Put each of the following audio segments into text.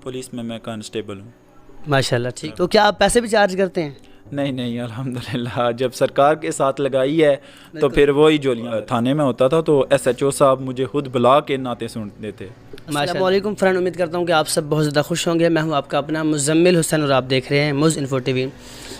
Police में मैं constable हूँ। माशाल्लाह, ठीक। तो क्या आप पैसे भी चार्ज करते हैं? नहीं नहीं, अल्हम्दुलिल्लाह जब सरकार के साथ लगाई है तो फिर वही जोलियाँ। थाने में होता था तो SHO साहब मुझे खुद बुला के नाते सुनते थे। अस्सलाम वालेकुम फ्रेंड, उम्मीद करता हूँ कि आप सब बहुत ज़्यादा खुश होंगे। मैं हूँ आपका अपना मुज़म्मिल हुसैन और आप देख रहे हैं Muz info TV।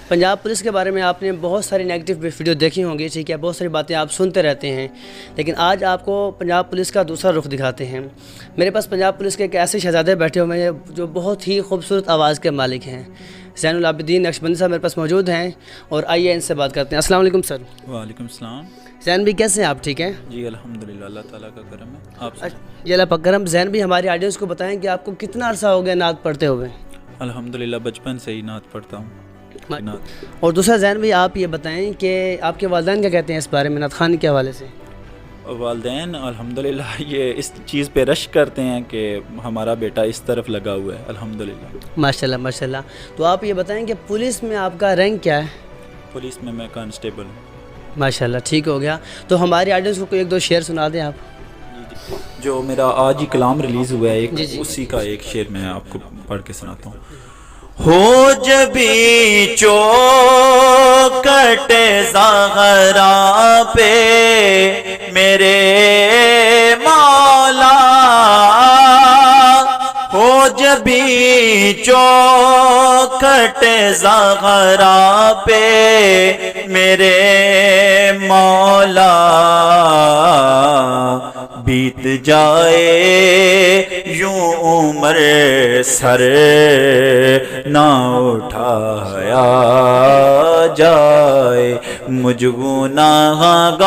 Punjab police के बारे में आपने बहुत सारी नेगेटिव वीडियो देखी होंगी, ठीक है, बहुत सारी बातें आप सुनते रहते हैं, लेकिन आज आपको पंजाब पुलिस का दूसरा रुख दिखाते हैं। मेरे पास पंजाब पुलिस के एक ऐसे शहजादे बैठे हुए हैं जो बहुत ही खूबसूरत आवाज़ के मालिक हैं। ज़ैनुल आबिदीन नक्शबंदी साहब मेरे पास मौजूद हैं और आइए इनसे बात करते हैं। अस्सलाम वालेकुम सर। वालेकुम सलाम। ज़ैन भी कैसे हैं आप? ठीक हैं जी अल्हम्दुलिल्लाह, अल्लाह ताला का करम है। आप जी अल्लाह का करम। ज़ैन भी हमारी ऑडियंस को बताएं कि आपको कितना अरसा हो गया नात पढ़ते हुए? अल्हम्दुलिल्लाह बचपन से ही नात पढ़ता हूँ। और दूसरा ज़ैन भी आप ये बताएं कि आपके वालिदैन क्या कहते हैं इस बारे में, नात ख़ानी के हवाले से? वालिदैन अल्हम्दुलिल्लाह ये इस चीज़ पे रश करते हैं कि हमारा बेटा इस तरफ लगा हुआ है। अल्हम्दुलिल्लाह माशाल्लाह माशाल्लाह। तो आप ये बताएं कि पुलिस में आपका रैंक क्या है? पुलिस में मैं कांस्टेबल हूँ। माशाल्लाह, ठीक हो गया। तो हमारी ऑडियंस को एक दो शेर सुना दें आप। जो मेरा आज ही कलाम रिलीज़ हुआ है एक, उसी का एक शेर मैं आपको पढ़ के सुनाता हूँ। हो जबी चौखट ज़हरा पे मेरे मौला, हो जबी चौखट ज़हरा पे मेरे मौला, बीत जाए यूं उम्र सर ना उठाया जाए, मुझ गुनाहगार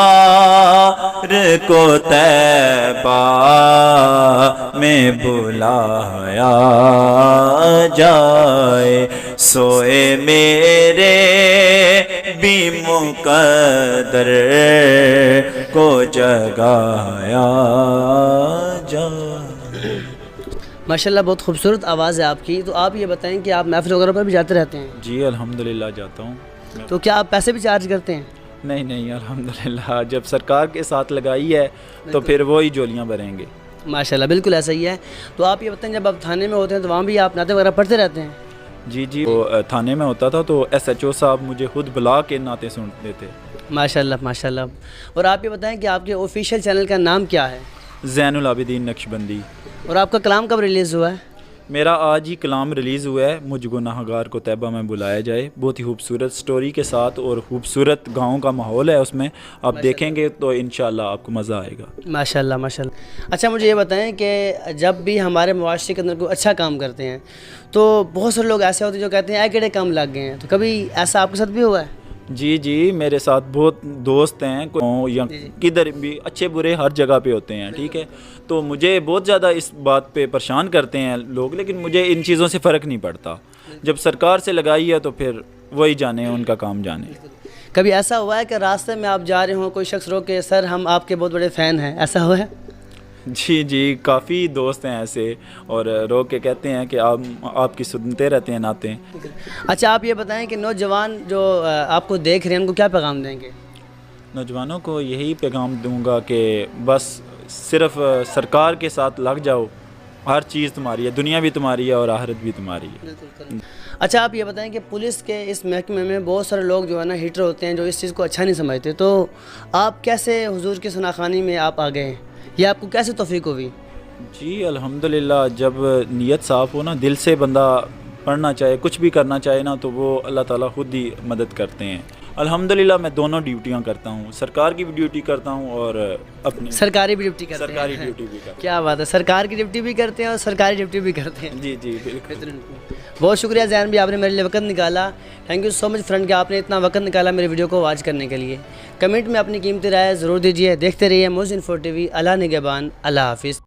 को तैबा में बुलाया जाए, सोए मेरे भी मुकद्दर को जगाया जाए। माशाल्लाह बहुत खूबसूरत आवाज़ है आपकी। तो आप ये बताएं कि आप महफिल वगैरह पर भी जाते रहते हैं? जी अल्हम्दुलिल्लाह जाता हूँ। तो क्या आप पैसे भी चार्ज करते हैं? नहीं नहीं, अल्हम्दुलिल्लाह जब सरकार के साथ लगाई है तो फिर वही जोलियाँ भरेंगे। माशाल्लाह बिल्कुल ऐसा ही है। तो आप ये बताएं जब आप थाने में होते हैं तो वहाँ भी आप नाते वगैरह पढ़ते रहते हैं? जी जी, तो थाने में होता था तो SHO साहब मुझे खुद बुला के नाते सुनते थे। माशाल्लाह माशाल्लाह। और आप ये बताएं कि आपके ऑफिशियल चैनल का नाम क्या है? ज़ैनुल आबिदीन नक्शबंदी। और आपका कलाम कब रिलीज़ हुआ है? मेरा आज ही कलाम रिलीज़ हुआ है, मुझ गुनाहगार को तैबा में बुलाया जाए। बहुत ही खूबसूरत स्टोरी के साथ और खूबसूरत गाँव का माहौल है उसमें, आप देखेंगे तो इंशाल्लाह आपको मज़ा आएगा। माशाल्लाह माशाल्लाह। अच्छा मुझे ये बताएं कि जब भी हमारे मुआशरे के अंदर कोई अच्छा काम करते हैं तो बहुत सारे लोग ऐसे होते हैं जो कहते हैं केड़े काम लग गए हैं, तो कभी ऐसा आपके साथ भी हुआ है? जी जी, मेरे साथ बहुत दोस्त हैं या किधर भी, अच्छे बुरे हर जगह पे होते हैं, ठीक है। तो मुझे बहुत ज़्यादा इस बात पे परेशान करते हैं लोग, लेकिन मुझे इन चीज़ों से फ़र्क नहीं पड़ता। जब सरकार से लगाई है तो फिर वही जाने, उनका काम जाने। कभी ऐसा हुआ है कि रास्ते में आप जा रहे हो, कोई शख्स रोक के सर हम आपके बहुत बड़े फ़ैन हैं, ऐसा हुआ है? जी जी, काफ़ी दोस्त हैं ऐसे, और रोक के कहते हैं कि आपकी सुनते रहते हैं नाते। अच्छा आप ये बताएं कि नौजवान जो आपको देख रहे हैं उनको क्या पैगाम देंगे? नौजवानों को यही पैगाम दूंगा कि बस सिर्फ सरकार के साथ लग जाओ, हर चीज़ तुम्हारी है, दुनिया भी तुम्हारी है और आखिरत भी तुम्हारी है। अच्छा आप ये बताएं कि पुलिस के इस महकमे में बहुत सारे लोग जो है ना हीटर होते हैं जो इस चीज़ को अच्छा नहीं समझते, तो आप कैसे हुजूर की सनाखानी में आप आ गए, ये आपको कैसे तौफीक हुई? जी अल्हम्दुलिल्लाह, जब नीयत साफ़ हो ना, दिल से बंदा पढ़ना चाहे, कुछ भी करना चाहे ना, तो वो अल्लाह ताला खुद ही मदद करते हैं। अल्हम्दुलिल्लाह मैं दोनों ड्यूटियाँ करता हूँ, सरकार की भी ड्यूटी करता हूँ और अपनी सरकारी भी ड्यूटी करते हैं। सरकारी ड्यूटी भी करता हूँ। क्या बात है, सरकार की ड्यूटी भी करते हैं और सरकारी ड्यूटी भी करते हैं। जी जी बिल्कुल। बहुत शुक्रिया ज़ैन भी, आपने मेरे लिए वक्त निकाला। Thank you so much friend कि आपने इतना वक्त निकाला मेरे वीडियो को वॉच करने के लिए। कमेंट में अपनी कीमती राय ज़रूर दीजिए। देखते रहिए मुज़ इन्फो TV। अल्लाह निगहबान, अल्लाह हाफिज़।